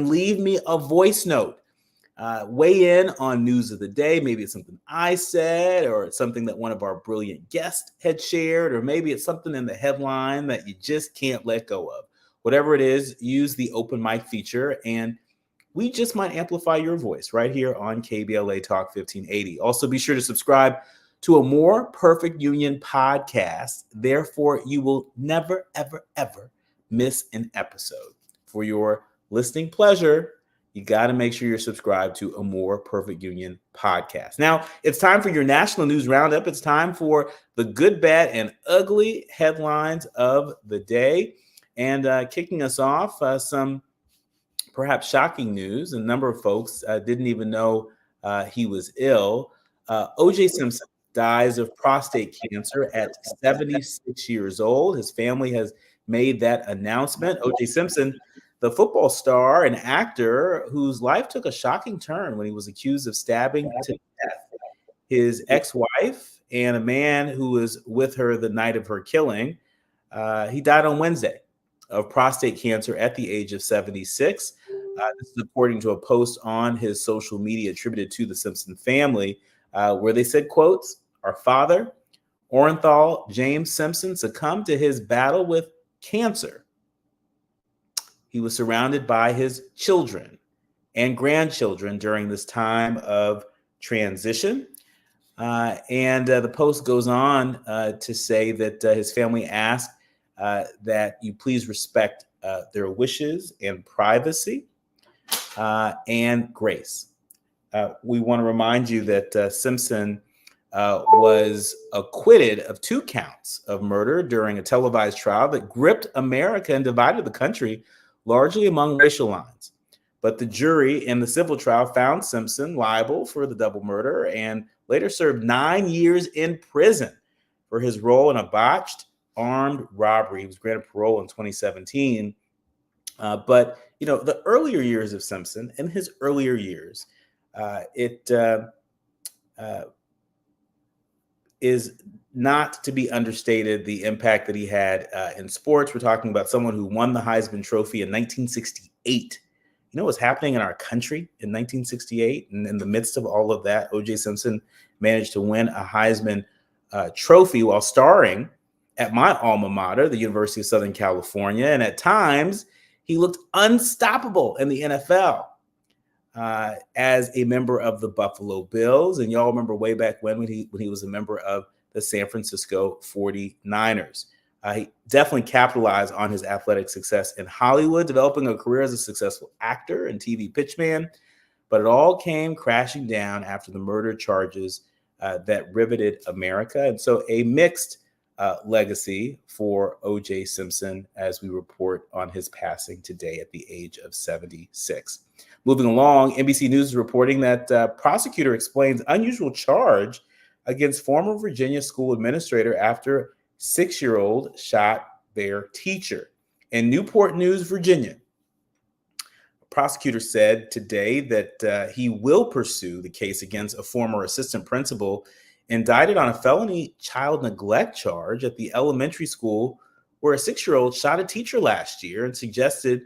leave me a voice note. Weigh in on news of the day. Maybe it's something I said, or it's something that one of our brilliant guests had shared, or maybe it's something in the headline that you just can't let go of. Whatever it is, use the open mic feature, and we just might amplify your voice right here on KBLA Talk 1580. Also, be sure to subscribe to a More Perfect Union podcast. Therefore, you will never, ever, ever miss an episode. For your listening pleasure, you got to make sure you're subscribed to a More Perfect Union podcast. Now, it's time for your national news roundup. It's time for the good, bad, and ugly headlines of the day. And kicking us off, some perhaps shocking news. A number of folks didn't even know he was ill. O.J. Simpson dies of prostate cancer at 76 years old. His family has made that announcement. O.J. Simpson, the football star and actor whose life took a shocking turn when he was accused of stabbing to death his ex-wife and a man who was with her the night of her killing. He died on Wednesday of prostate cancer at the age of 76. This is according to a post on his social media attributed to the Simpson family, where they said, quotes, "Our father, Orenthal James Simpson, succumbed to his battle with cancer. He was surrounded by his children and grandchildren during this time of transition." And the post goes on to say that his family asked that you please respect their wishes and privacy and grace. We want to remind you that Simpson was acquitted of 2 counts of murder during a televised trial that gripped America and divided the country largely among racial lines. But the jury in the civil trial found Simpson liable for the double murder and later served 9 years in prison for his role in a botched armed robbery. He was granted parole in 2017. But, you know, the earlier years of Simpson, in his earlier years, it is not to be understated the impact that he had in sports. We're talking about someone who won the Heisman Trophy in 1968. You know what's happening in our country in 1968? And in the midst of all of that, O.J. Simpson managed to win a Heisman Trophy while starring at my alma mater, the University of Southern California. And at times, he looked unstoppable in the NFL as a member of the Buffalo Bills. And y'all remember way back when he was a member of the San Francisco 49ers. He definitely capitalized on his athletic success in Hollywood, developing a career as a successful actor and TV pitchman. But it all came crashing down after the murder charges that riveted America. And so a mixed legacy for O.J. Simpson as we report on his passing today at the age of 76. Moving along, NBC News is reporting that prosecutor explains unusual charge against former Virginia school administrator after 6-year-old shot their teacher. In Newport News, Virginia, a prosecutor said today that he will pursue the case against a former assistant principal indicted on a felony child neglect charge at the elementary school where a 6-year-old shot a teacher last year, and suggested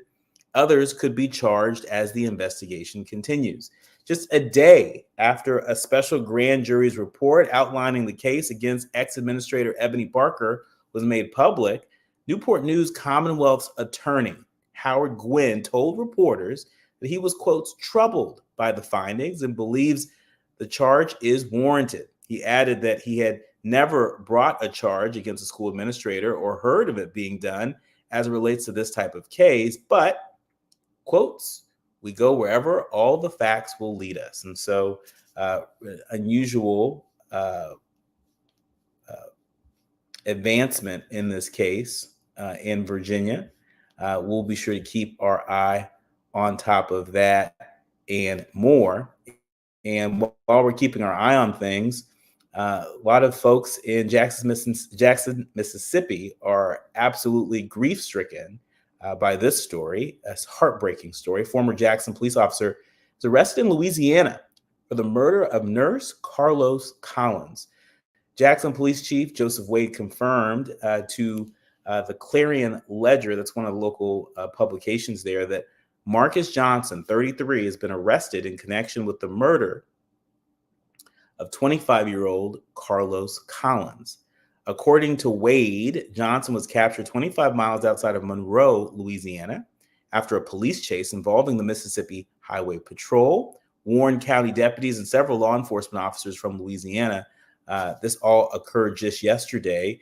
others could be charged as the investigation continues. Just a day after a special grand jury's report outlining the case against ex-administrator Ebony Barker was made public, Newport News Commonwealth's attorney, Howard Gwynn, told reporters that he was, quotes, troubled by the findings and believes the charge is warranted. He added that he had never brought a charge against a school administrator or heard of it being done as it relates to this type of case, but, quotes, we go wherever all the facts will lead us. And so unusual advancement in this case in Virginia. We'll be sure to keep our eye on top of that and more. And while we're keeping our eye on things, a lot of folks in Jackson, Mississippi are absolutely grief-stricken by this story. A heartbreaking story. Former Jackson police officer was arrested in Louisiana for the murder of nurse Carlos Collins. Jackson Police Chief Joseph Wade confirmed to the Clarion Ledger, that's one of the local publications there, that Marcus Johnson, 33, has been arrested in connection with the murder of 25-year-old Carlos Collins. According to Wade, Johnson was captured 25 miles outside of Monroe, Louisiana, after a police chase involving the Mississippi Highway Patrol. Warren County deputies and several law enforcement officers from Louisiana. This all occurred just yesterday.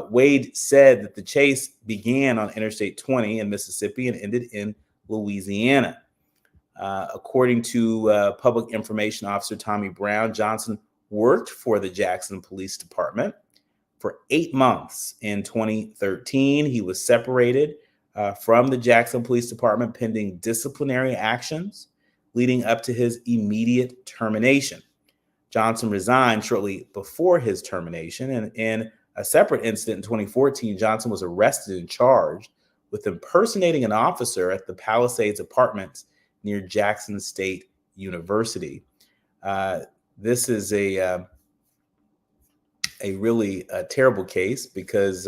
Wade said that the chase began on Interstate 20 in Mississippi and ended in Louisiana. According to Public Information Officer Tommy Brown, Johnson worked for the Jackson Police Department for 8 months in 2013. He was separated from the Jackson Police Department pending disciplinary actions leading up to his immediate termination. Johnson resigned shortly before his termination, and in a separate incident in 2014, Johnson was arrested and charged with impersonating an officer at the Palisades Apartments near Jackson State University. This is a really terrible case because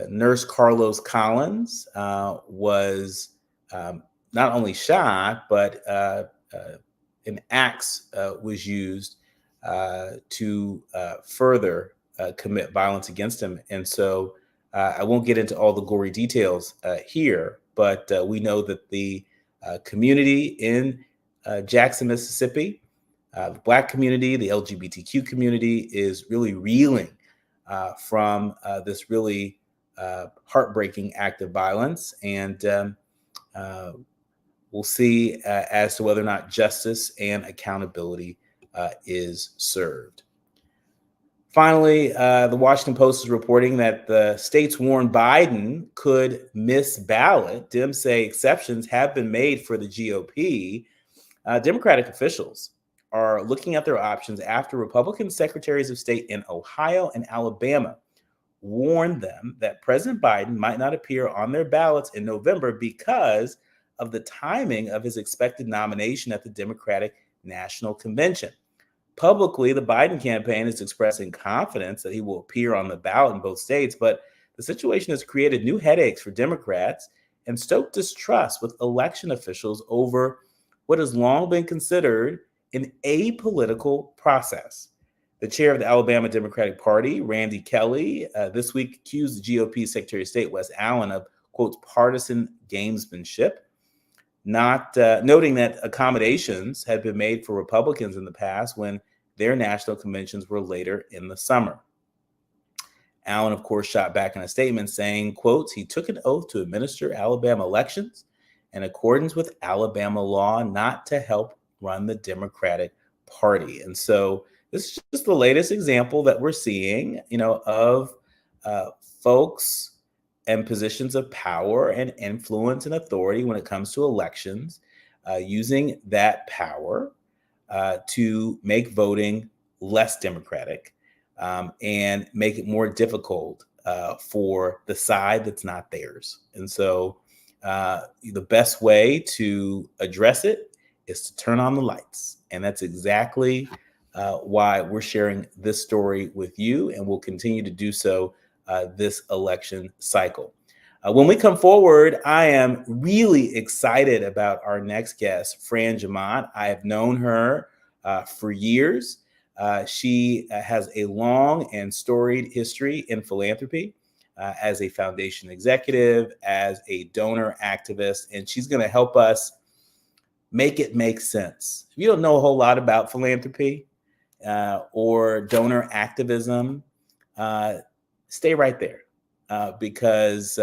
Nurse Carlos Collins was not only shot, but an axe was used to further commit violence against him. And so I won't get into all the gory details here, but we know that the community in Jackson, Mississippi, the Black community, the LGBTQ community is really reeling from this really heartbreaking act of violence. And we'll see as to whether or not justice and accountability is served. Finally, the Washington Post is reporting that the states warned Biden could miss ballot. Dems say exceptions have been made for the GOP. Democratic officials are looking at their options after Republican secretaries of state in Ohio and Alabama warned them that President Biden might not appear on their ballots in November because of the timing of his expected nomination at the Democratic National Convention. Publicly, the Biden campaign is expressing confidence that he will appear on the ballot in both states, but the situation has created new headaches for Democrats and stoked distrust with election officials over what has long been considered an apolitical process. The chair of the Alabama Democratic Party, Randy Kelly, this week accused the GOP Secretary of State, Wes Allen, of, quote, partisan gamesmanship, not noting that accommodations had been made for Republicans in the past when their national conventions were later in the summer. Allen, of course, shot back in a statement saying, quotes, he took an oath to administer Alabama elections in accordance with Alabama law, not to help run the Democratic Party. And so this is just the latest example that we're seeing, of folks and positions of power and influence and authority when it comes to elections, using that power to make voting less democratic and make it more difficult for the side that's not theirs. And so the best way to address it is to turn on the lights. And that's exactly why we're sharing this story with you, and we'll continue to do so this election cycle. When we come forward, I am really excited about our next guest, Fran Jamont. I have known her for years. She has a long and storied history in philanthropy as a foundation executive, as a donor activist, and she's going to help us make it make sense. If you don't know a whole lot about philanthropy or donor activism, stay right there because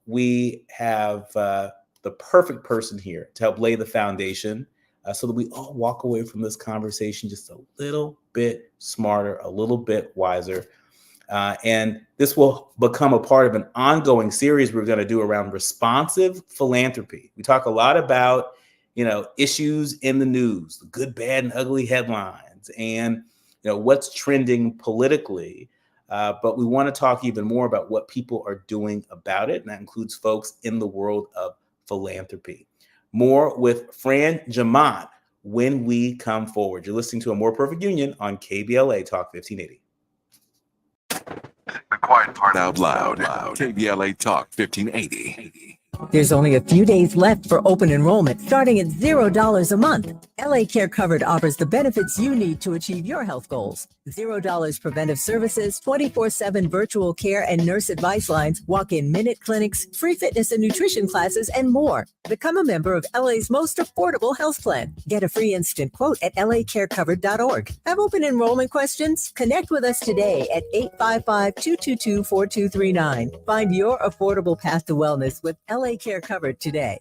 we have the perfect person here to help lay the foundation so that we all walk away from this conversation just a little bit smarter, a little bit wiser. And this will become a part of an ongoing series we're going to do around responsive philanthropy. We talk a lot about, issues in the news, the good, bad, and ugly headlines, and what's trending politically. But we want to talk even more about what people are doing about it, and that includes folks in the world of philanthropy. More with Fran Jamont when we come forward. You're listening to A More Perfect Union on KBLA Talk 1580. The quiet part out loud. KBLA Talk 1580. There's only a few days left for open enrollment, starting at $0 a month. LA Care Covered offers the benefits you need to achieve your health goals. $0 preventive services, 24/7 virtual care and nurse advice lines, walk-in minute clinics, free fitness and nutrition classes, and more. Become a member of LA's most affordable health plan. Get a free instant quote at lacarecovered.org. Have open enrollment questions? Connect with us today at 855-222-4239. Find your affordable path to wellness with LA Care Covered today.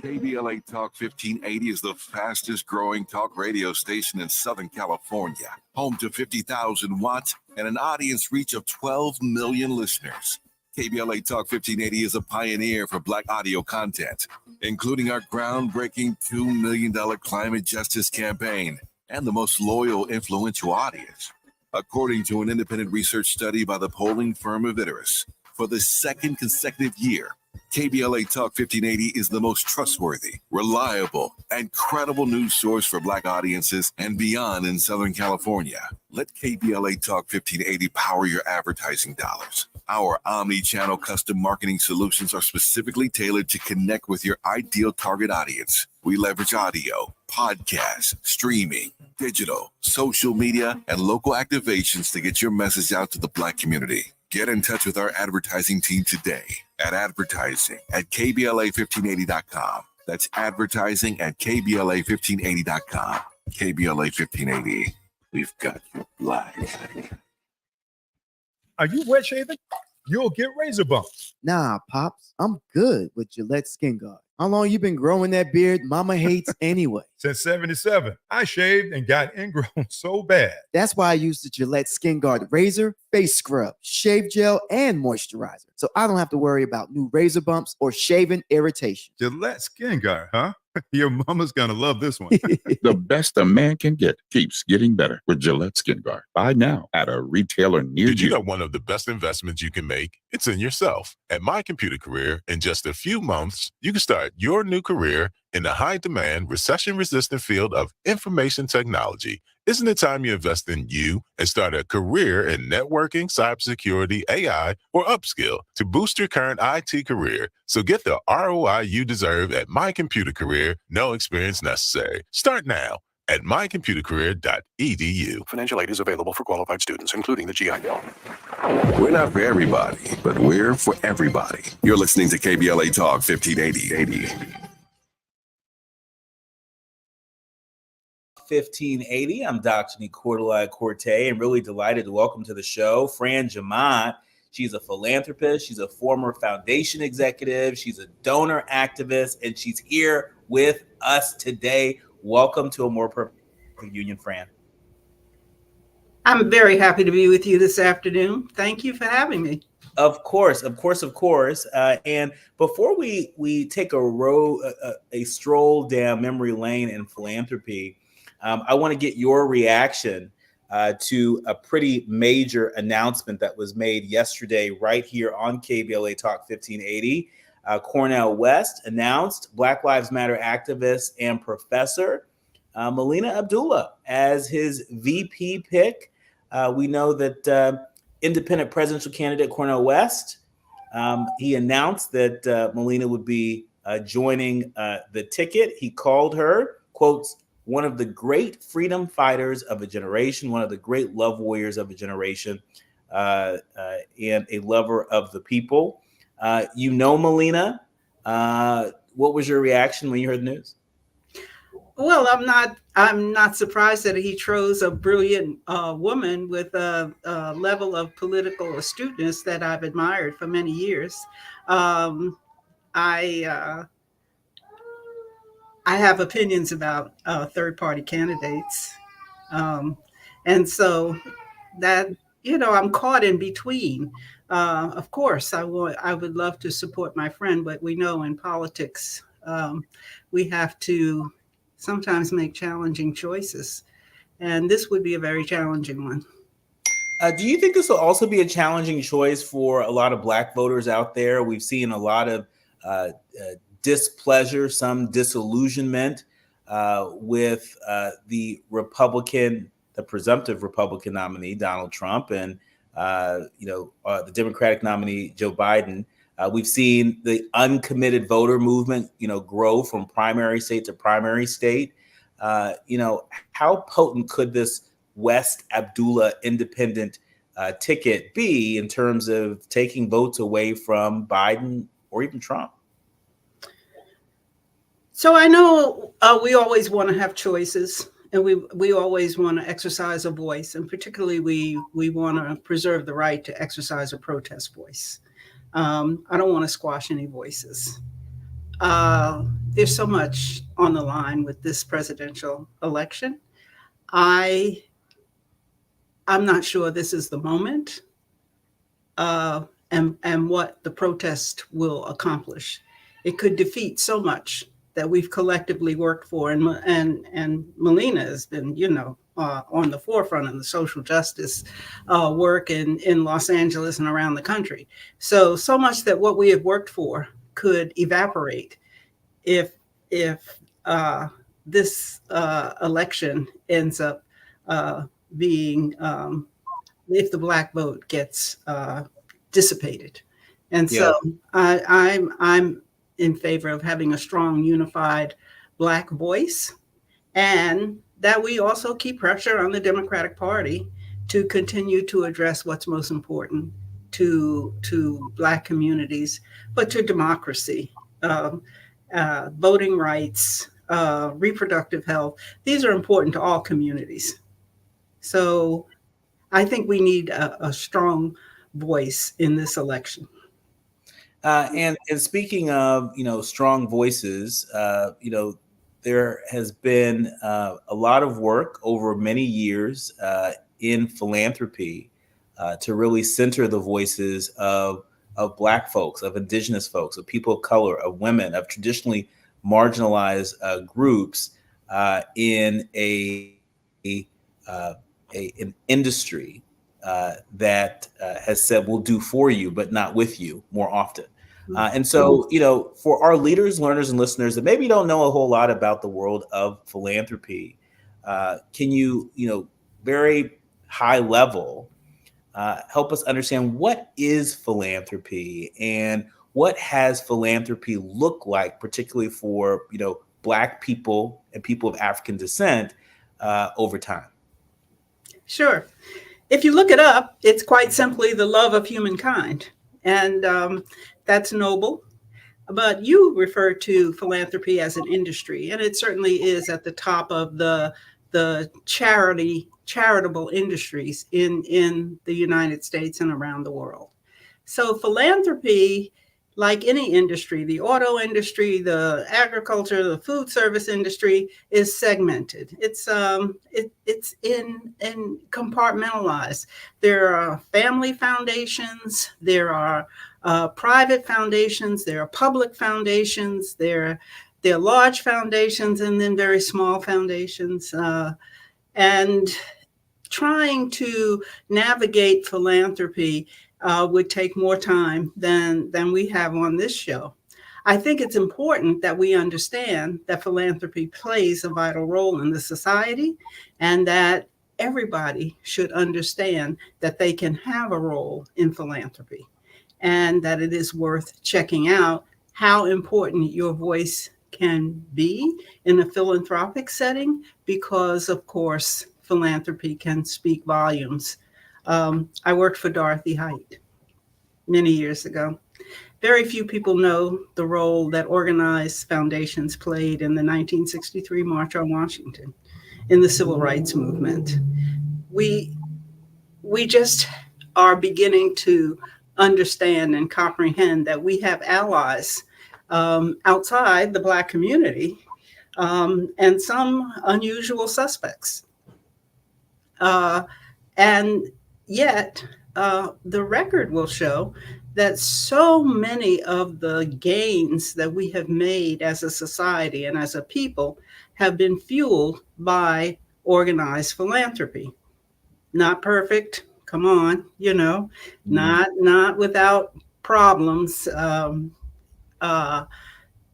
KBLA Talk 1580 is the fastest growing talk radio station in Southern California, home to 50,000 watts and an audience reach of 12 million listeners. KBLA Talk 1580 is a pioneer for Black audio content, including our groundbreaking $2 million climate justice campaign and the most loyal, influential audience. According to an independent research study by the polling firm Aviterus, for the second consecutive year, KBLA Talk 1580 is the most trustworthy, reliable, and credible news source for Black audiences and beyond in Southern California. Let KBLA Talk 1580 power your advertising dollars. Our omni-channel custom marketing solutions are specifically tailored to connect with your ideal target audience. We leverage audio, podcasts, streaming, digital, social media, and local activations to get your message out to the Black community. Get in touch with our advertising team today at advertising@kbla1580.com. That's advertising@kbla1580.com. KBLA 1580. We've got your Black. Are you wet shaving? You'll get razor bumps. Nah, Pops, I'm good with Gillette Skin Guard. How long you been growing that beard Mama hates anyway? Since 77. I shaved and got ingrown so bad. That's why I use the Gillette Skin Guard razor, face scrub, shave gel, and moisturizer. So I don't have to worry about new razor bumps or shaving irritation. Gillette Skin Guard, huh? Your mama's gonna love this one. The best a man can get keeps getting better with Gillette Skin Guard. Buy now at a retailer near Did you you. know one of the best investments you can make? It's in yourself. At My Computer Career, in just a few months, you can start your new career in the high-demand, recession-resistant field of information technology. Isn't it time you invest in you and start a career in networking, cybersecurity, AI, or upskill to boost your current IT career? So get the ROI you deserve at My Computer Career, no experience necessary. Start now at mycomputercareer.edu. Financial aid is available for qualified students, including the GI Bill. We're not for everybody, but we're for everybody. You're listening to KBLA Talk 1580. 1580. I'm Dr. Nii-Quartelai Quartey, and really delighted to welcome to the show Fran Jamad. She's a philanthropist. She's a former foundation executive. She's a donor activist, and she's here with us today. Welcome to A More Perfect Union, Fran. I'm very happy to be with you this afternoon. Thank you for having me. Of course. And before we take a stroll down memory lane in philanthropy, I want to get your reaction to a pretty major announcement that was made yesterday right here on KBLA Talk 1580. Cornell West announced Black Lives Matter activist and professor Melina Abdullah as his VP pick. We know that independent presidential candidate Cornell West, he announced that Melina would be joining the ticket. He called her, quotes, one of the great freedom fighters of a generation, one of the great love warriors of a generation, and a lover of the people. You know Melina. What was your reaction when you heard the news? Well, I'm not surprised that he chose a brilliant woman with a level of political astuteness that I've admired for many years. I have opinions about third-party candidates. And so that, I'm caught in between. Of course, I would love to support my friend, but we know in politics, we have to sometimes make challenging choices. And this would be a very challenging one. Do you think this will also be a challenging choice for a lot of Black voters out there? We've seen a lot of displeasure, some disillusionment with the presumptive Republican nominee, Donald Trump. And the Democratic nominee, Joe Biden. We've seen the uncommitted voter movement, grow from primary state to primary state. How potent could this West Abdullah independent ticket be in terms of taking votes away from Biden or even Trump? So I know we always want to have choices, and we always want to exercise a voice, and particularly we want to preserve the right to exercise a protest voice. I don't want to squash any voices. There's so much on the line with this presidential election. I'm not sure this is the moment, and what the protest will accomplish. It could defeat so much that we've collectively worked for, and Melina has been, on the forefront of the social justice work in Los Angeles and around the country. So much that what we have worked for could evaporate if this election ends up being, if the Black vote gets dissipated. And so I'm in favor of having a strong, unified Black voice, and that we also keep pressure on the Democratic Party to continue to address what's most important to Black communities, but to democracy, voting rights, reproductive health. These are important to all communities. So I think we need a strong voice in this election. And speaking of, strong voices, there has been a lot of work over many years in philanthropy to really center the voices of Black folks, of Indigenous folks, of people of color, of women, of traditionally marginalized groups in an industry that has said, we'll do for you, but not with you more often. And so, for our leaders, learners, and listeners that maybe don't know a whole lot about the world of philanthropy, can you, very high level, help us understand what is philanthropy and what has philanthropy look like, particularly for, Black people and people of African descent over time? Sure. If you look it up, it's quite simply the love of humankind. And that's noble. But you refer to philanthropy as an industry, and it certainly is at the top of the charitable industries in the United States and around the world. So philanthropy, like any industry, the auto industry, the agriculture, the food service industry, is segmented. It's in compartmentalized. There are family foundations, there are private foundations, there are public foundations, there are large foundations, and then very small foundations. And trying to navigate philanthropy would take more time than we have on this show. I think it's important that we understand that philanthropy plays a vital role in the society, and that everybody should understand that they can have a role in philanthropy, and that it is worth checking out how important your voice can be in a philanthropic setting, because, of course, philanthropy can speak volumes. I worked for Dorothy Height many years ago. Very few people know the role that organized foundations played in the 1963 March on Washington, in the Civil Rights Movement. We just are beginning to understand and comprehend that we have allies outside the Black community, and some unusual suspects. And yet, the record will show that so many of the gains that we have made as a society and as a people have been fueled by organized philanthropy. Not perfect, come on, not without problems.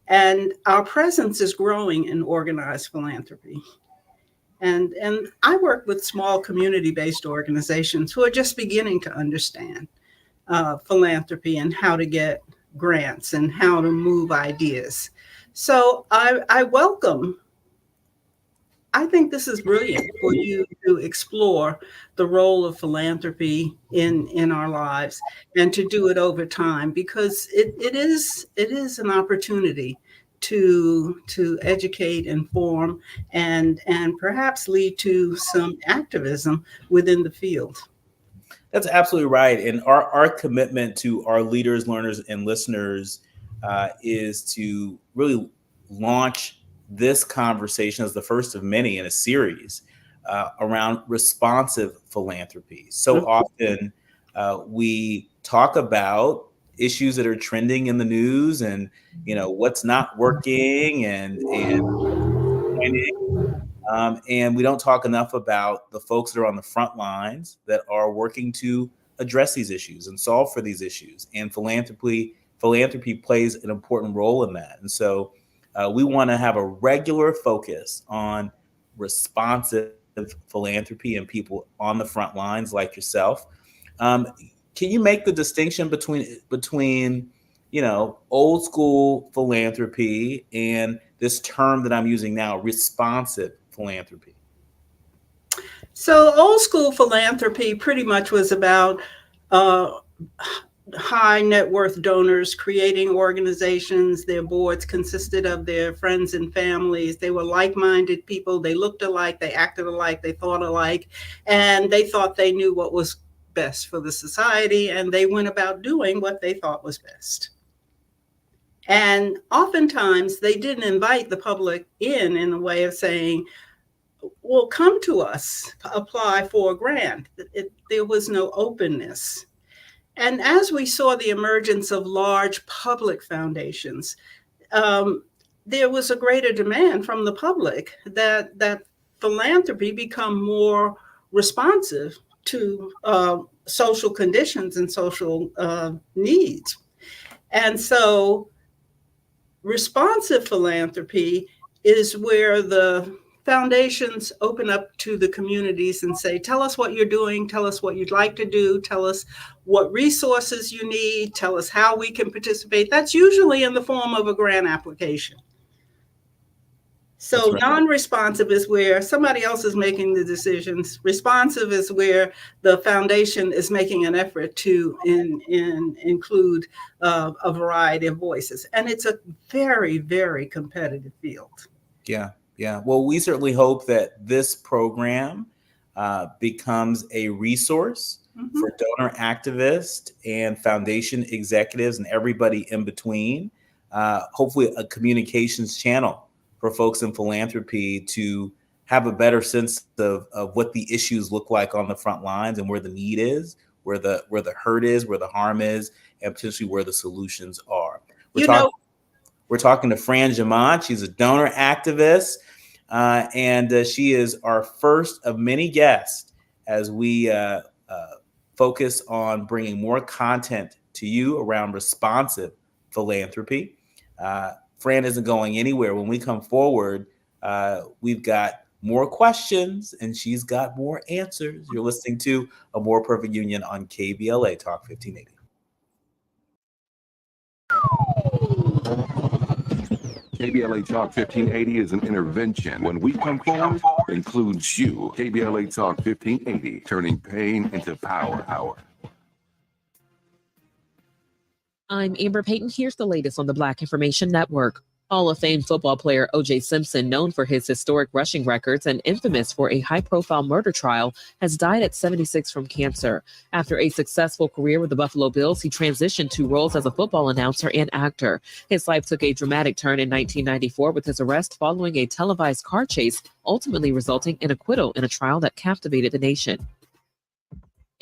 And our presence is growing in organized philanthropy. And I work with small community-based organizations who are just beginning to understand philanthropy and how to get grants and how to move ideas. So I think this is brilliant for you to explore the role of philanthropy in our lives and to do it over time, because it is an opportunity to educate, inform, and perhaps lead to some activism within the field. That's absolutely right. And our commitment to our leaders, learners, and listeners is to really launch this conversation as the first of many in a series around responsive philanthropy. So often we talk about issues that are trending in the news and, what's not working and we don't talk enough about the folks that are on the front lines that are working to address these issues and solve for these issues. And philanthropy plays an important role in that. And so we want to have a regular focus on responsive philanthropy and people on the front lines like yourself. Can you make the distinction between old school philanthropy and this term that I'm using now, responsive philanthropy? So old school philanthropy pretty much was about high net worth donors creating organizations. Their boards consisted of their friends and families. They were like-minded people. They looked alike, they acted alike, they thought alike, and they thought they knew what was best for the society, and they went about doing what they thought was best. And oftentimes they didn't invite the public in a way of saying, well, come to us, apply for a grant. There was no openness. And as we saw the emergence of large public foundations, there was a greater demand from the public that philanthropy become more responsive to social conditions and social needs. And so responsive philanthropy is where the foundations open up to the communities and say, tell us what you're doing, tell us what you'd like to do, tell us what resources you need, tell us how we can participate. That's usually in the form of a grant application. So non-responsive is where somebody else is making the decisions. Responsive is where the foundation is making an effort to include a variety of voices. And it's a very, very competitive field. Yeah. Well, we certainly hope that this program becomes a resource for donor activists and foundation executives and everybody in between. Hopefully a communications channel for folks in philanthropy to have a better sense of what the issues look like on the front lines and where the need is, where the hurt is, where the harm is, and potentially where the solutions are. We're talking to Fran Jamont. She's a donor activist, and she is our first of many guests as we focus on bringing more content to you around responsive philanthropy. Fran isn't going anywhere. When we come forward, we've got more questions and she's got more answers. You're listening to A More Perfect Union on KBLA Talk 1580. KBLA Talk 1580 is an intervention. When we come forward, includes you. KBLA Talk 1580, turning pain into power. I'm Amber Payton. Here's the latest on the Black Information Network. Hall of Fame football player O.J. Simpson, known for his historic rushing records and infamous for a high-profile murder trial, has died at 76 from cancer. After a successful career with the Buffalo Bills, he transitioned to roles as a football announcer and actor. His life took a dramatic turn in 1994 with his arrest following a televised car chase, ultimately resulting in acquittal in a trial that captivated the nation.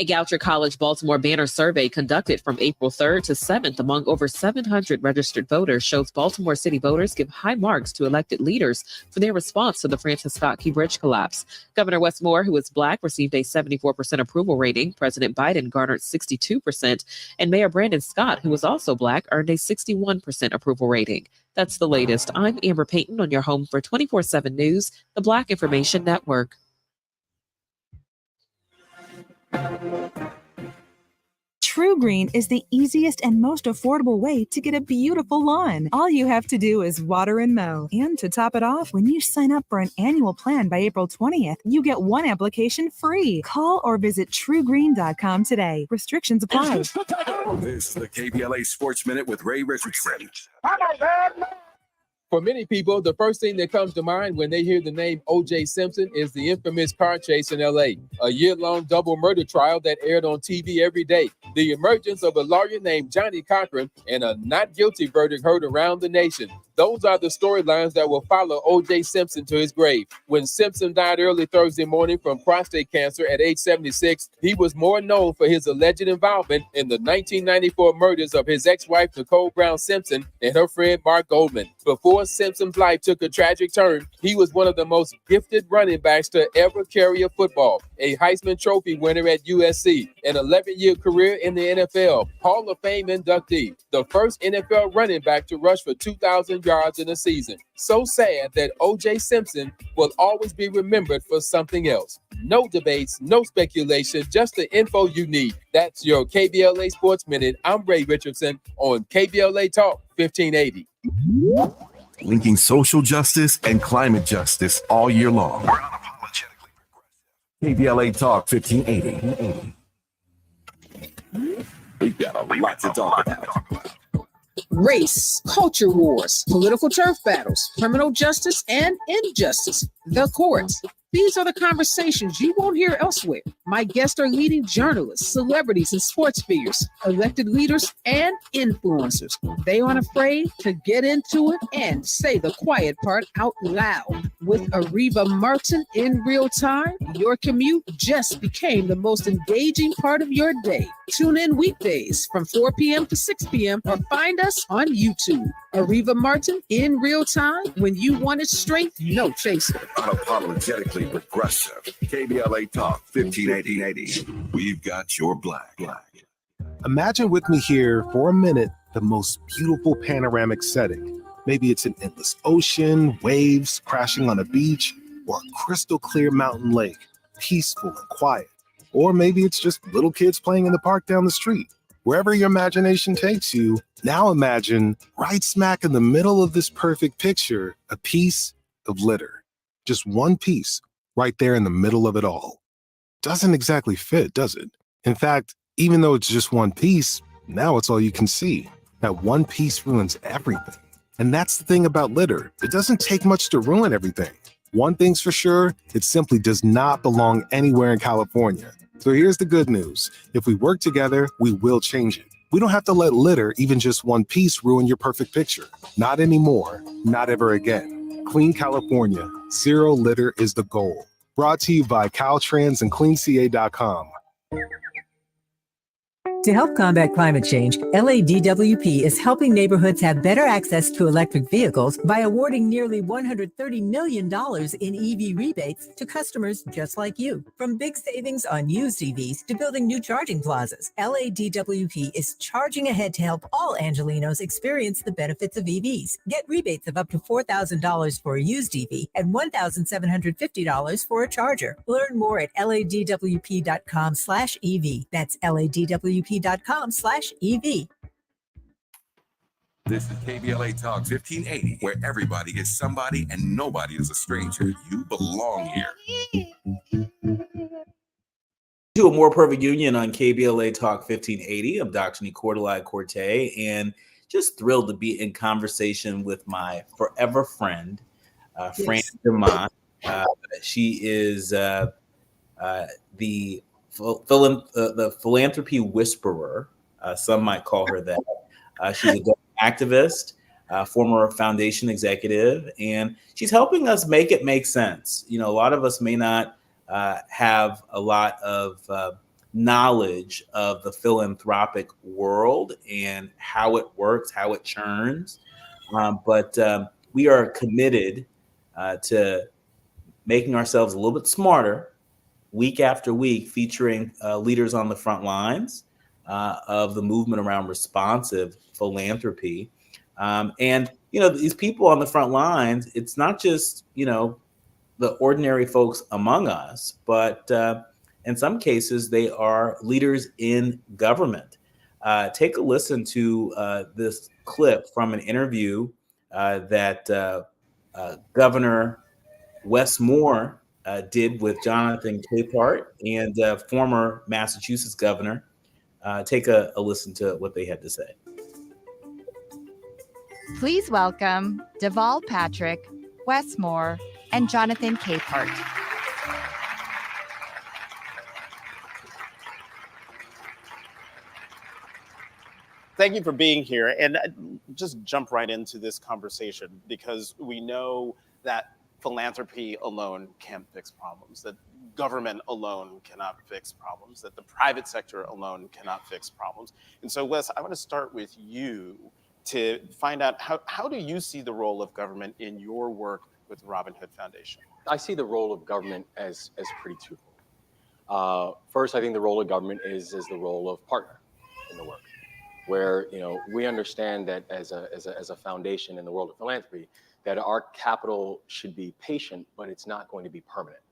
A Goucher College Baltimore Banner survey conducted from April 3rd to 7th among over 700 registered voters shows Baltimore City voters give high marks to elected leaders for their response to the Francis Scott Key Bridge collapse. Governor Wes Moore, who is Black, received a 74% approval rating. President Biden garnered 62%. And Mayor Brandon Scott, who is also Black, earned a 61% approval rating. That's the latest. I'm Amber Payton on your home for 24/7 News, the Black Information Network. True Green is the easiest and most affordable way to get a beautiful lawn. All you have to do is water and mow. And to top it off, when you sign up for an annual plan by April 20th, you get one application free. Call or visit truegreen.com today. Restrictions apply. This is the KBLA Sports Minute with Ray Richardson. For many people, the first thing that comes to mind when they hear the name O.J. Simpson is the infamous car chase in L.A., a year-long double murder trial that aired on TV every day, the emergence of a lawyer named Johnny Cochran, and a not guilty verdict heard around the nation. Those are the storylines that will follow O.J. Simpson to his grave. When Simpson died early Thursday morning from prostate cancer at age 76, he was more known for his alleged involvement in the 1994 murders of his ex-wife Nicole Brown Simpson and her friend Mark Goldman. Before Simpson's life took a tragic turn, he was one of the most gifted running backs to ever carry a football, a Heisman Trophy winner at USC, an 11-year career in the NFL, Hall of Fame inductee, the first NFL running back to rush for 2,000 yards in a season. So sad that O.J. Simpson will always be remembered for something else. No debates, no speculation, just the info you need. That's your KBLA Sports Minute. I'm Ray Richardson on KBLA Talk 1580. Linking social justice and climate justice all year long. We're unapologetically progressive. KBLA Talk 1580. We've got a lot to talk about. Race, culture wars, political turf battles, criminal justice and injustice, the courts. These are the conversations you won't hear elsewhere. My guests are leading journalists, celebrities, and sports figures, elected leaders, and influencers. They aren't afraid to get into it and say the quiet part out loud. With Ariva Martin in real time, your commute just became the most engaging part of your day. Tune in weekdays from 4 p.m. to 6 p.m. or find us on YouTube. Ariva Martin in real time, when you want it straight, no chaser. Unapologetically progressive. KBLA Talk 1580. We've got your black. Imagine with me here for a minute the most beautiful panoramic setting. Maybe it's an endless ocean, waves crashing on a beach, or a crystal clear mountain lake, peaceful and quiet. Or maybe it's just little kids playing in the park down the street. Wherever your imagination takes you, now imagine right smack in the middle of this perfect picture, a piece of litter. Just one piece right there in the middle of it all. Doesn't exactly fit, does it? In fact, even though it's just one piece, now it's all you can see. That one piece ruins everything. And that's the thing about litter. It doesn't take much to ruin everything. One thing's for sure, it simply does not belong anywhere in California. So here's the good news. If we work together, we will change it. We don't have to let litter, even just one piece, ruin your perfect picture. Not anymore, not ever again. Clean California, zero litter is the goal. Brought to you by Caltrans and CleanCA.com. To help combat climate change, LADWP is helping neighborhoods have better access to electric vehicles by awarding nearly $130 million in EV rebates to customers just like you. From big savings on used EVs to building new charging plazas, LADWP is charging ahead to help all Angelenos experience the benefits of EVs. Get rebates of up to $4,000 for a used EV and $1,750 for a charger. Learn more at ladwp.com/EV. That's ladwp.com/EV. This is KBLA Talk 1580, where everybody is somebody and nobody is a stranger. You belong here. To a more perfect union on KBLA Talk 1580. I'm Dr. Nii-Quartelai Quartey, and just thrilled to be in conversation with my forever friend, Fran DeMont. She is the philanthropy whisperer. Some might call her that. She's a activist, former foundation executive, and she's helping us make it make sense. You know, a lot of us may not have a lot of knowledge of the philanthropic world and how it works, how it churns. But we are committed to making ourselves a little bit smarter week after week, featuring leaders on the front lines of the movement around responsive philanthropy. And, these people on the front lines, it's not just, the ordinary folks among us, but in some cases, they are leaders in government. Take a listen to this clip from an interview that Governor Wes Moore did with Jonathan Capehart and former Massachusetts governor. Take a listen to what they had to say. Please welcome Deval Patrick, Wes Moore, and Jonathan Capehart. Thank you for being here, and just jump right into this conversation, because we know that philanthropy alone can't fix problems, that government alone cannot fix problems, that the private sector alone cannot fix problems. And so, Wes, I want to start with you to find out how do you see the role of government in your work with the Robin Hood Foundation? I see the role of government as pretty twofold. First, I think the role of government is the role of partner in the work, where we understand that as a foundation in the world of philanthropy, that our capital should be patient, but it's not going to be permanent.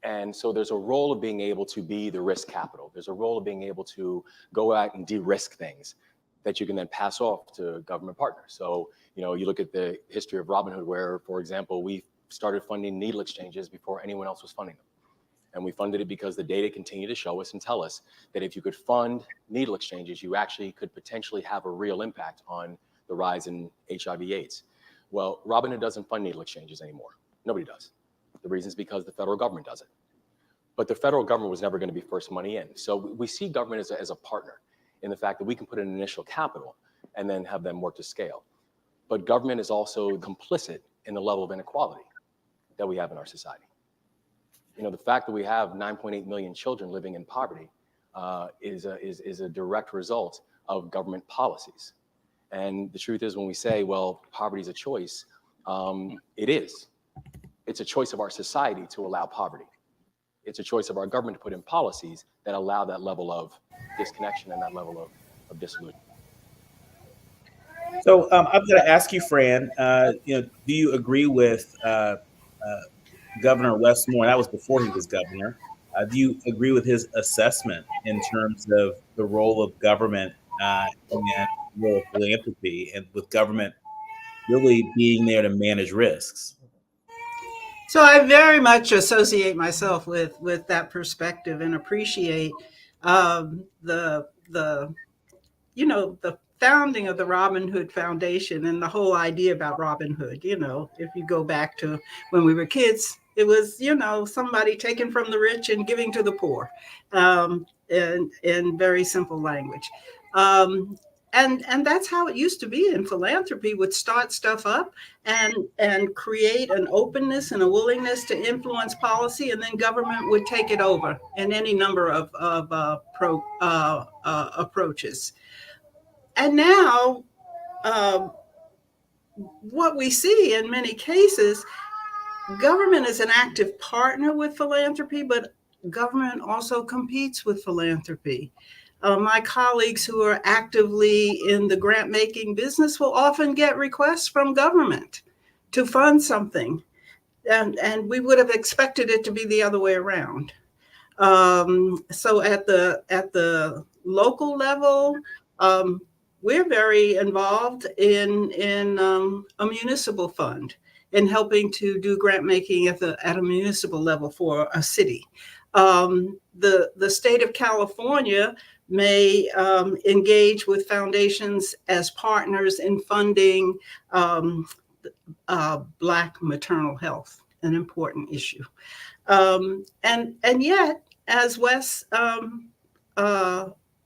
And so there's a role of being able to be the risk capital. There's a role of being able to go out and de-risk things that you can then pass off to government partners. So, you look at the history of Robin Hood, where, for example, we started funding needle exchanges before anyone else was funding them. And we funded it because the data continued to show us and tell us that if you could fund needle exchanges, you actually could potentially have a real impact on the rise in HIV/AIDS. Well, Robin Hood doesn't fund needle exchanges anymore. Nobody does. The reason is because the federal government does it. But the federal government was never going to be first money in. So we see government as a partner in the fact that we can put in initial capital and then have them work to scale. But government is also complicit in the level of inequality that we have in our society. The fact that we have 9.8 million children living in poverty is a direct result of government policies. And the truth is, when we say, well, poverty is a choice, it is. It's a choice of our society to allow poverty. It's a choice of our government to put in policies that allow that level of disconnection and that level of disillusion. So I'm going to ask you, Fran, do you agree with Governor Wes Moore? That was before he was governor. Do you agree with his assessment in terms of the role of government and the role of philanthropy, and with government really being there to manage risks? So I very much associate myself with that perspective and appreciate the founding of the Robin Hood Foundation and the whole idea about Robin Hood. If you go back to when we were kids, it was somebody taking from the rich and giving to the poor, in very simple language. And that's how it used to be in philanthropy. Would start stuff up and create an openness and a willingness to influence policy, and then government would take it over in any number of approaches. And now, what we see in many cases, government is an active partner with philanthropy, but government also competes with philanthropy. My colleagues who are actively in the grant-making business will often get requests from government to fund something, and we would have expected it to be the other way around. So at the local level, we're very involved in a municipal fund in helping to do grant making at a municipal level for a city. The state of California may engage with foundations as partners in funding Black maternal health, an important issue. And yet, as Wes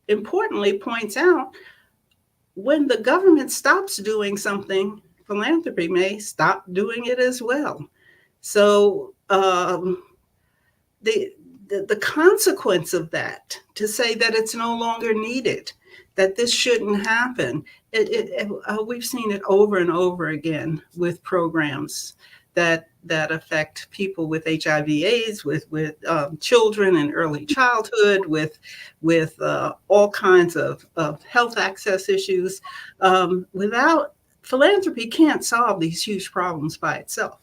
importantly points out, when the government stops doing something, philanthropy may stop doing it as well. So the consequence of that, to say that it's no longer needed, that this shouldn't happen. We've seen it over and over again with programs that affect people with HIV/AIDS, with children in early childhood, with all kinds of health access issues. Without philanthropy, can't solve these huge problems by itself.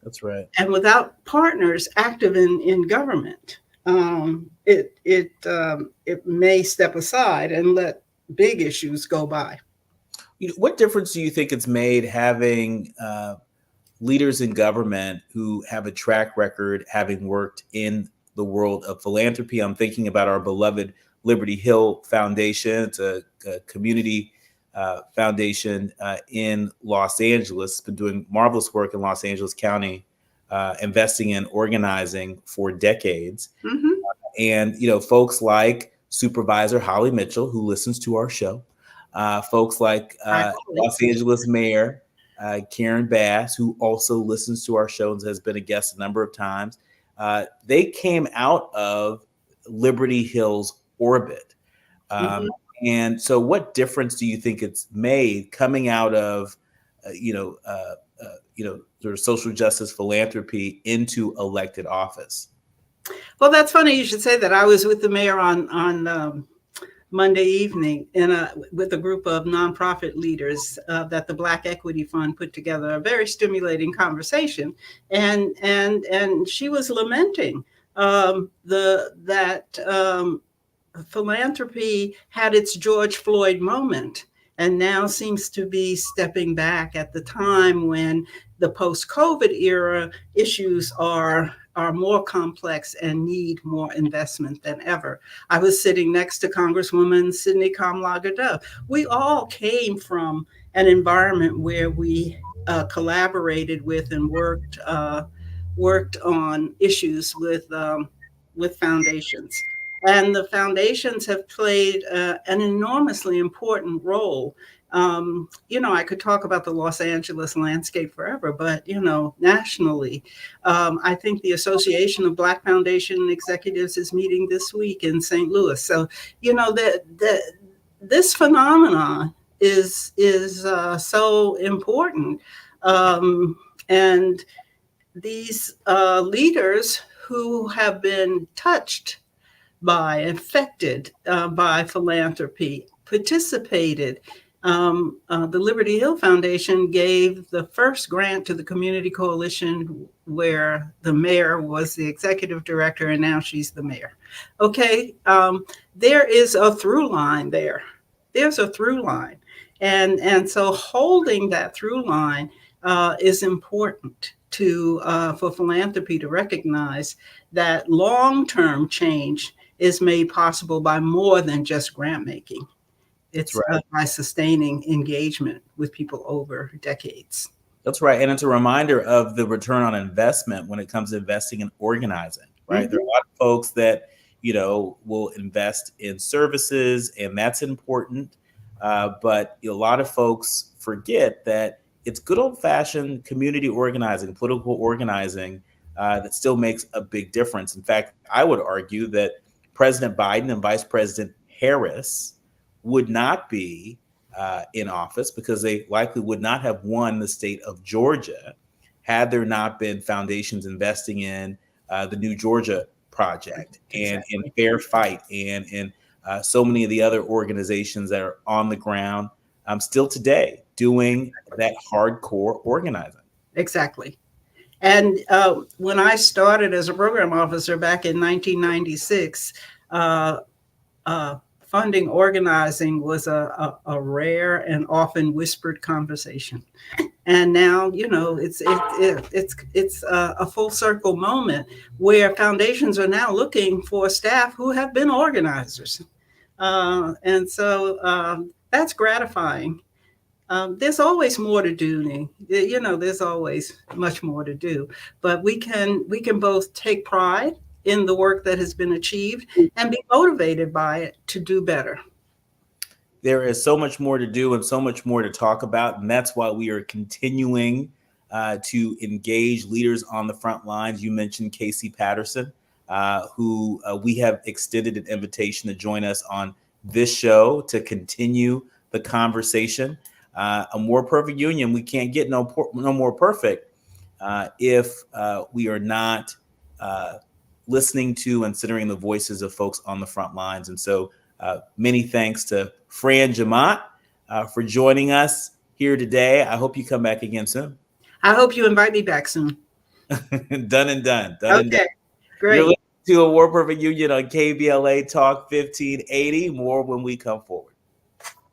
That's right. And without partners active in government, it may step aside and let big issues go by. What difference do you think it's made having leaders in government who have a track record having worked in the world of philanthropy? I'm thinking about our beloved Liberty Hill Foundation. It's a community foundation in Los Angeles. It's been doing marvelous work in Los Angeles County, investing and organizing for decades. Mm-hmm. And, folks like Supervisor Holly Mitchell, who listens to our show, folks like Los Angeles Mayor Karen Bass, who also listens to our show and has been a guest a number of times. They came out of Liberty Hill's orbit. Mm-hmm. And so what difference do you think it's made coming out of, sort of social justice philanthropy into elected office? Well, that's funny you should say that. I was with the mayor on Monday evening with a group of nonprofit leaders that the Black Equity Fund put together, a very stimulating conversation. And she was lamenting that philanthropy had its George Floyd moment and now seems to be stepping back at the time when the post-COVID era issues are more complex and need more investment than ever. I was sitting next to Congresswoman Sidney Kamlager-Dove. We all came from an environment where we collaborated with and worked on issues with foundations. And the foundations have played an enormously important role. I could talk about the Los Angeles landscape forever, but, nationally, I think the Association of Black Foundation Executives is meeting this week in St. Louis. So, this phenomenon is so important. And these leaders who have been affected by philanthropy, participated. The Liberty Hill Foundation gave the first grant to the Community Coalition, where the mayor was the executive director, and now she's the mayor. Okay, there is a through line there. There's a through line. And so holding that through line is important for philanthropy to recognize that long-term change is made possible by more than just grant making. It's by sustaining engagement with people over decades. That's right. And it's a reminder of the return on investment when it comes to investing in organizing, right? Mm-hmm. There are a lot of folks that, will invest in services, and that's important. But a lot of folks forget that it's good old-fashioned community organizing, political organizing that still makes a big difference. In fact, I would argue that President Biden and Vice President Harris would not be in office because they likely would not have won the state of Georgia had there not been foundations investing in the New Georgia Project and in Fair Fight and in so many of the other organizations that are on the ground still today doing that hardcore organizing. Exactly. And when I started as a program officer back in 1996, funding organizing was a rare and often whispered conversation. And now, it's a full circle moment where foundations are now looking for staff who have been organizers. And so that's gratifying. There's always more to do, Nee. There's always much more to do. But we can both take pride in the work that has been achieved and be motivated by it to do better. There is so much more to do and so much more to talk about. And that's why we are continuing to engage leaders on the front lines. You mentioned Casey Patterson. who we have extended an invitation to join us on this show to continue the conversation. A more perfect union, we can't get no more perfect if we are not listening to and considering the voices of folks on the front lines. And so many thanks to Fran Jamont for joining us here today. I hope you come back again soon. I hope you invite me back soon. Done and done. Okay, great. You're listening to A War Perfect Union on KBLA Talk 1580. More when we come forward.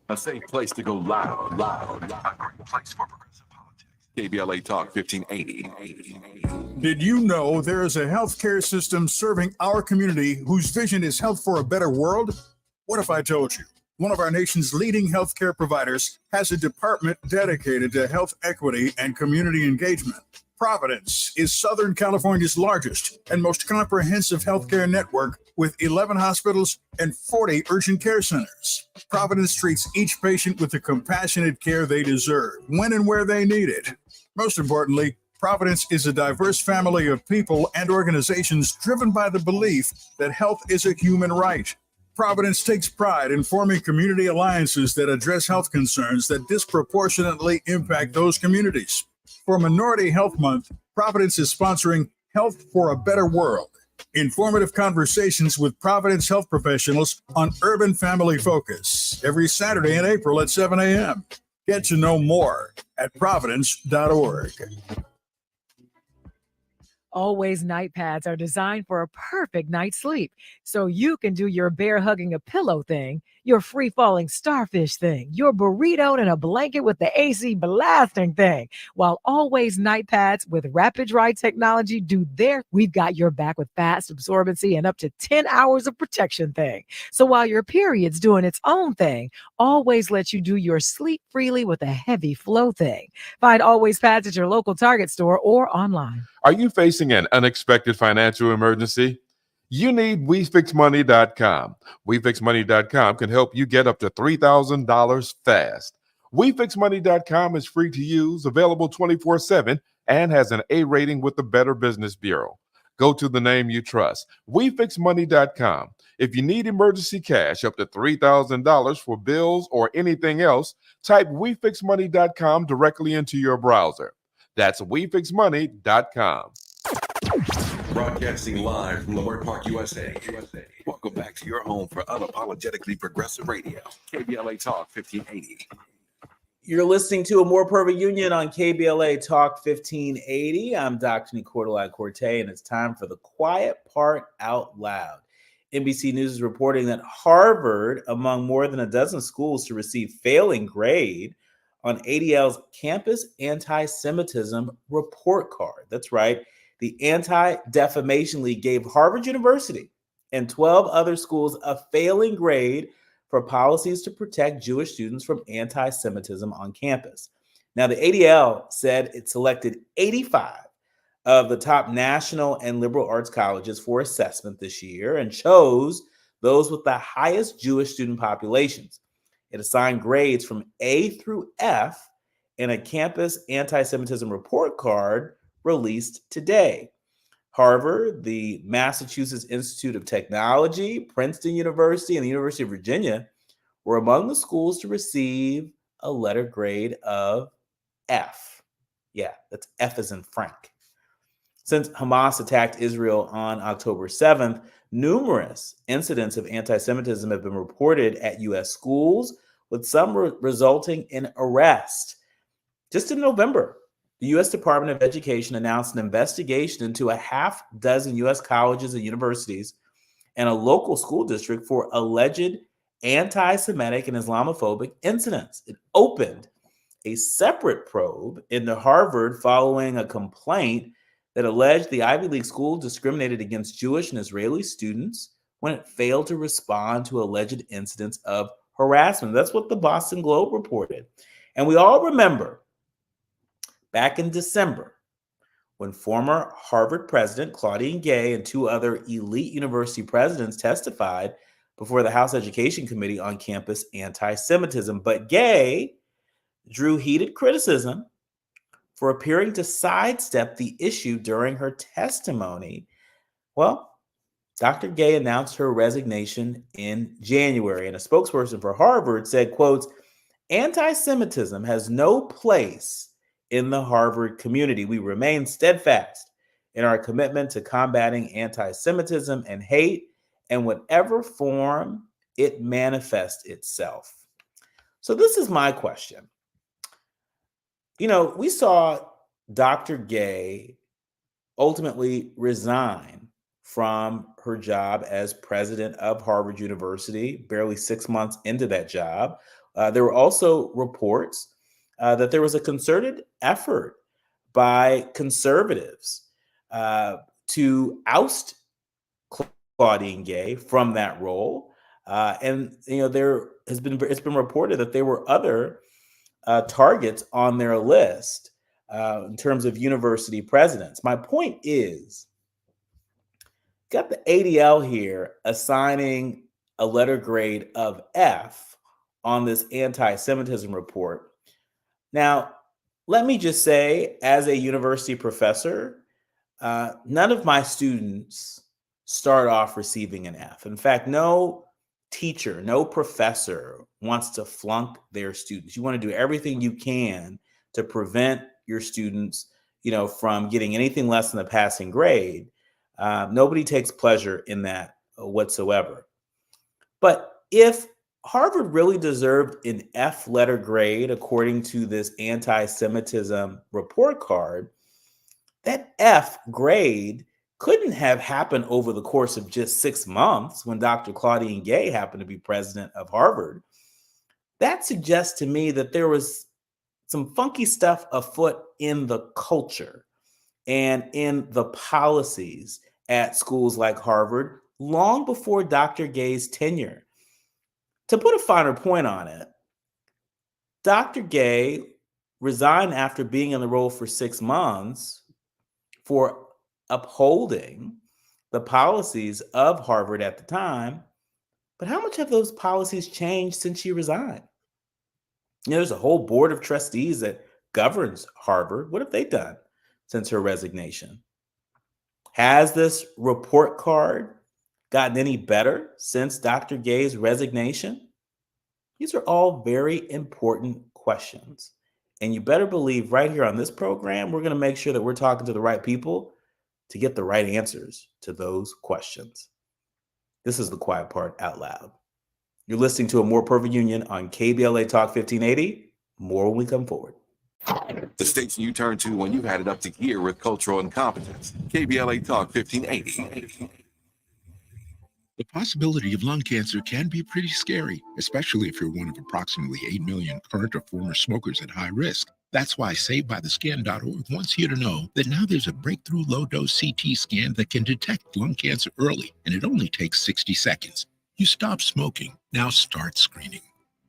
A safe place to go loud. A great place for progressive politics. KBLA Talk 1580. Did you know there is a healthcare system serving our community whose vision is health for a better world? What if I told you? One of our nation's leading healthcare providers has a department dedicated to health equity and community engagement. Providence is Southern California's largest and most comprehensive healthcare network with 11 hospitals and 40 urgent care centers. Providence treats each patient with the compassionate care they deserve, when and where they need it. Most importantly, Providence is a diverse family of people and organizations driven by the belief that health is a human right. Providence takes pride in forming community alliances that address health concerns that disproportionately impact those communities. For Minority Health Month, Providence is sponsoring Health for a Better World, informative conversations with Providence health professionals on Urban Family Focus every Saturday in April at 7 a.m. Get to know more at providence.org. Always night pads are designed for a perfect night's sleep, so you can do your bear hugging a pillow thing, your free falling starfish thing, your burrito in a blanket with the AC blasting thing. While Always night pads with rapid dry technology do their, we've got your back with fast absorbency and up to 10 hours of protection thing. So while your period's doing its own thing, Always lets you do your sleep freely with a heavy flow thing. Find Always pads at your local Target store or online. Are you facing an unexpected financial emergency? You need WeFixMoney.com. WeFixMoney.com can help you get up to $3,000 fast. WeFixMoney.com is free to use, available 24/7, and has an A rating with the Better Business Bureau. Go to the name you trust, WeFixMoney.com. If you need emergency cash up to $3,000 for bills or anything else, type WeFixMoney.com directly into your browser. That's WeFixMoney.com. Broadcasting live from Leimert Park, USA. Welcome back to your home for unapologetically progressive radio. KBLA Talk 1580. You're listening to A More Perfect Union on KBLA Talk 1580. I'm Dr. Nii-Quartelai Quartey, and it's time for the quiet part out loud. NBC News is reporting that Harvard, among more than a dozen schools to receive failing grade on ADL's Campus Anti-Semitism Report Card. That's right. The Anti-Defamation League gave Harvard University and 12 other schools a failing grade for policies to protect Jewish students from anti-Semitism on campus. Now, the ADL said it selected 85 of the top national and liberal arts colleges for assessment this year and chose those with the highest Jewish student populations. It assigned grades from A through F in a Campus Anti-Semitism Report Card released today. Harvard, the Massachusetts Institute of Technology, Princeton University, and the University of Virginia were among the schools to receive a letter grade of F. Yeah, that's F as in Frank. Since Hamas attacked Israel on October 7th, numerous incidents of anti-Semitism have been reported at U.S. schools, with some resulting in arrest. Just in November, the U.S. Department of Education announced an investigation into a half dozen U.S. colleges and universities and a local school district for alleged anti-Semitic and Islamophobic incidents. It opened a separate probe into Harvard following a complaint that alleged the Ivy League school discriminated against Jewish and Israeli students when it failed to respond to alleged incidents of harassment. That's what the Boston Globe reported. And we all remember back in December, when former Harvard president Claudine Gay and two other elite university presidents testified before the House Education Committee on campus anti-Semitism. But Gay drew heated criticism for appearing to sidestep the issue during her testimony. Well, Dr. Gay announced her resignation in January, and a spokesperson for Harvard said, quote, "Anti-Semitism has no place in the Harvard community. We remain steadfast in our commitment to combating anti-Semitism and hate in whatever form it manifests itself." So this is my question. You know, we saw Dr. Gay ultimately resign from her job as president of Harvard University, barely 6 months into that job. There were also reports that there was a concerted effort by conservatives to oust Claudine Gay from that role. And you know, it's been reported that there were other targets on their list in terms of university presidents. My point is, got the ADL here assigning a letter grade of F on this anti-Semitism report. Now, let me just say, as a university professor, none of my students start off receiving an F. In fact, no teacher, no professor wants to flunk their students. You want to do everything you can to prevent your students, you know, from getting anything less than a passing grade. Nobody takes pleasure in that whatsoever. But if Harvard really deserved an F letter grade, according to this anti-Semitism report card, that F grade couldn't have happened over the course of just 6 months when Dr. Claudine Gay happened to be president of Harvard. That suggests to me that there was some funky stuff afoot in the culture and in the policies at schools like Harvard long before Dr. Gay's tenure. To put a finer point on it, Dr. Gay resigned after being in the role for 6 months for upholding the policies of Harvard at the time. But how much have those policies changed since she resigned? You know, there's a whole board of trustees that governs Harvard. What have they done since her resignation? Has this report card gotten any better since Dr. Gay's resignation? These are all very important questions. And you better believe right here on this program, we're going to make sure that we're talking to the right people to get the right answers to those questions. This is The Quiet Part Out Loud. You're listening to A More Perfect Union on KBLA Talk 1580. More when we come forward. The station you turn to when you've had it up to gear with cultural incompetence. KBLA Talk 1580. The possibility of lung cancer can be pretty scary, especially if you're one of approximately 8 million current or former smokers at high risk. That's why SaveByTheScan.org wants you to know that now there's a breakthrough low-dose CT scan that can detect lung cancer early, and it only takes 60 seconds. You stop smoking, now start screening.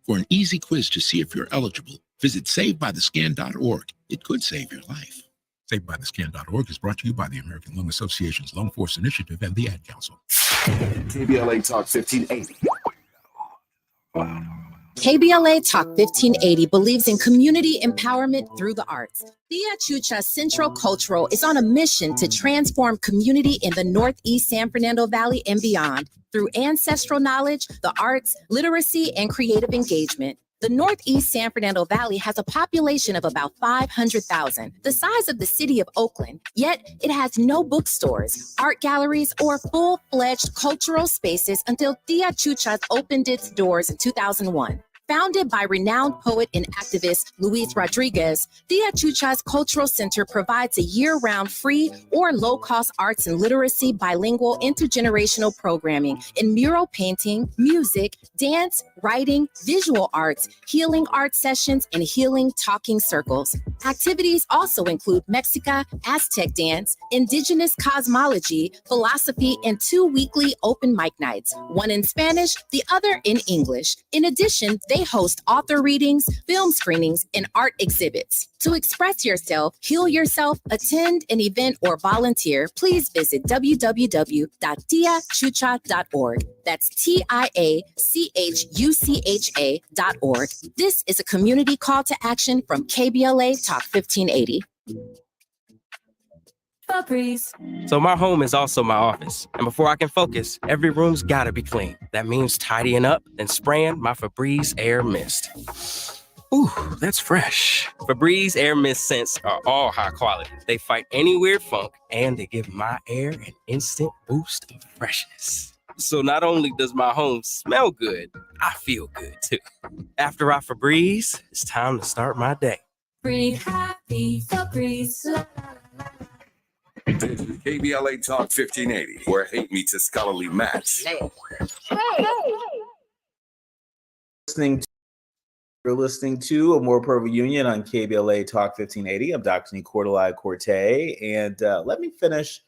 For an easy quiz to see if you're eligible, visit SaveByTheScan.org. It could save your life. SaveByTheScan.org is brought to you by the American Lung Association's Lung Force Initiative and the Ad Council. KBLA Talk 1580. KBLA Talk 1580 believes in community empowerment through the arts. Thea Chucha Central Cultural is on a mission to transform community in the Northeast San Fernando Valley and beyond through ancestral knowledge, the arts, literacy, and creative engagement. The Northeast San Fernando Valley has a population of about 500,000, the size of the city of Oakland, yet it has no bookstores, art galleries, or full-fledged cultural spaces until Thea Chuchas opened its doors in 2001. Founded by renowned poet and activist Luis Rodriguez, Thea Chucha's Cultural Center provides a year-round free or low-cost arts and literacy bilingual intergenerational programming in mural painting, music, dance, writing, visual arts, healing art sessions, and healing talking circles. Activities also include Mexica, Aztec dance, indigenous cosmology, philosophy, and 2 weekly open mic nights, one in Spanish, the other in English. In addition, they host author readings, film screenings, and art exhibits. To express yourself, heal yourself, attend an event, or volunteer, please visit www.tiachucha.org. That's TIACHUCHA.org. This is a community call to action from KBLA Talk 1580. So my home is also my office. And before I can focus, every room's gotta be clean. That means tidying up and spraying my Febreze Air Mist. Ooh, that's fresh. Febreze Air Mist scents are all high quality. They fight any weird funk, and they give my air an instant boost of freshness. So not only does my home smell good, I feel good too. After I Febreze, it's time to start my day. Breathe happy, Febreze. This is KBLA Talk 1580, where hate meets a scholarly match. You're listening to A More Perfect Union on KBLA Talk 1580. I'm Dr. Nii-Quartelai Quartey, and let me finish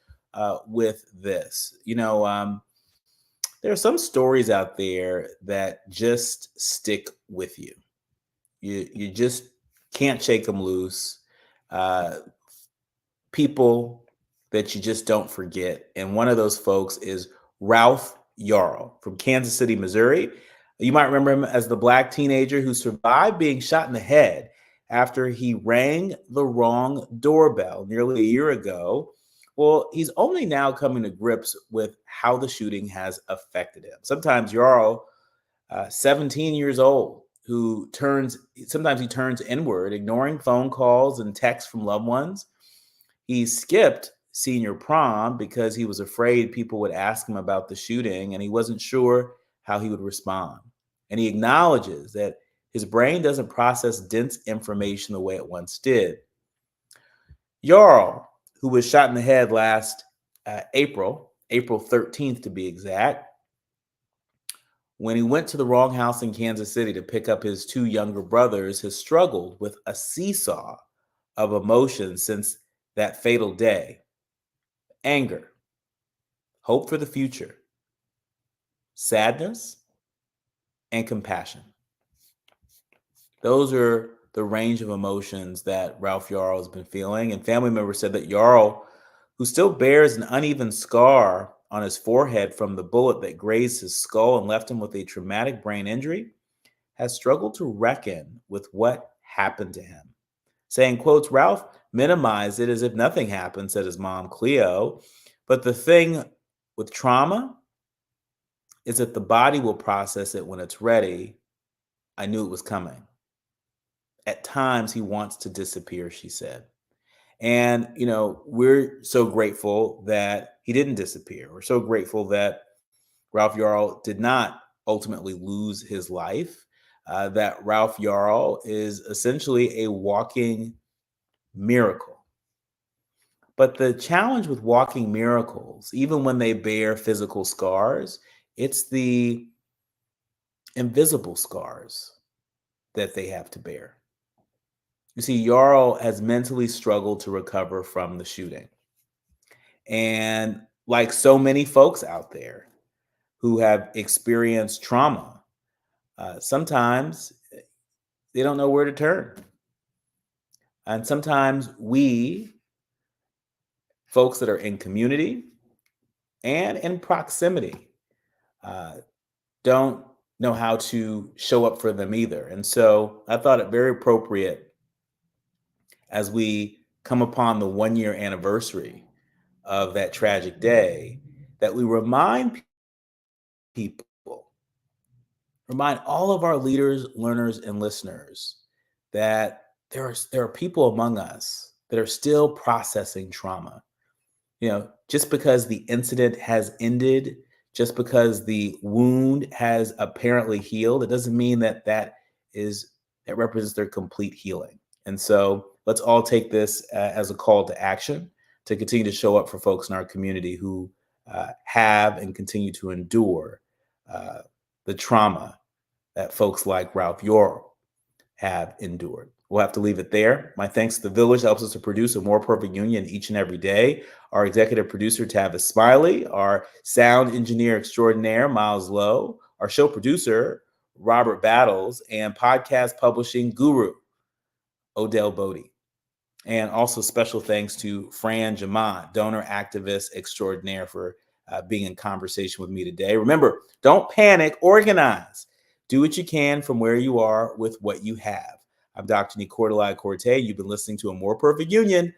with this. There are some stories out there that just stick with you. You just can't shake them loose. People that you just don't forget. And one of those folks is Ralph Yarl from Kansas City, Missouri. You might remember him as the Black teenager who survived being shot in the head after he rang the wrong doorbell nearly a year ago. Well, he's only now coming to grips with how the shooting has affected him. Sometimes Yarl, 17 years old, who sometimes he turns inward, ignoring phone calls and texts from loved ones. He skipped senior prom because he was afraid people would ask him about the shooting, and he wasn't sure how he would respond. And he acknowledges that his brain doesn't process dense information the way it once did. Yarl, who was shot in the head last April 13th to be exact, when he went to the wrong house in Kansas City to pick up his two younger brothers, has struggled with a seesaw of emotions since that fatal day. Anger, hope for the future, sadness, and compassion. Those are the range of emotions that Ralph Yarl has been feeling. And family members said that Yarl, who still bears an uneven scar on his forehead from the bullet that grazed his skull and left him with a traumatic brain injury, has struggled to reckon with what happened to him. Saying, quotes, Ralph minimized it as if nothing happened, said his mom, Cleo. But the thing with trauma is that the body will process it when it's ready. I knew it was coming. At times, he wants to disappear, she said. And, we're so grateful that he didn't disappear. We're so grateful that Ralph Yarl did not ultimately lose his life, that Ralph Yarl is essentially a walking miracle. But the challenge with walking miracles, even when they bear physical scars, it's the invisible scars that they have to bear. You see, Yarl has mentally struggled to recover from the shooting. And like so many folks out there who have experienced trauma, sometimes they don't know where to turn. And sometimes we, folks that are in community and in proximity, don't know how to show up for them either. And so I thought it very appropriate as we come upon the 1-year anniversary of that tragic day, that we remind people, remind all of our leaders, learners, and listeners that there are people among us that are still processing trauma. Just because the incident has ended, just because the wound has apparently healed, it doesn't mean that represents their complete healing. And so let's all take this as a call to action to continue to show up for folks in our community who have and continue to endure the trauma that folks like Ralph Yarl have endured. We'll have to leave it there. My thanks to the Village that helps us to produce a more perfect union each and every day. Our executive producer, Tavis Smiley, our sound engineer extraordinaire, Miles Lowe, our show producer, Robert Battles, and podcast publishing guru, Odell Bodie. And also special thanks to Fran Jamont, donor activist extraordinaire, for being in conversation with me today. Remember, don't panic, organize. Do what you can from where you are with what you have. I'm Dr. Nii-Quartelai Quartey. You've been listening to A More Perfect Union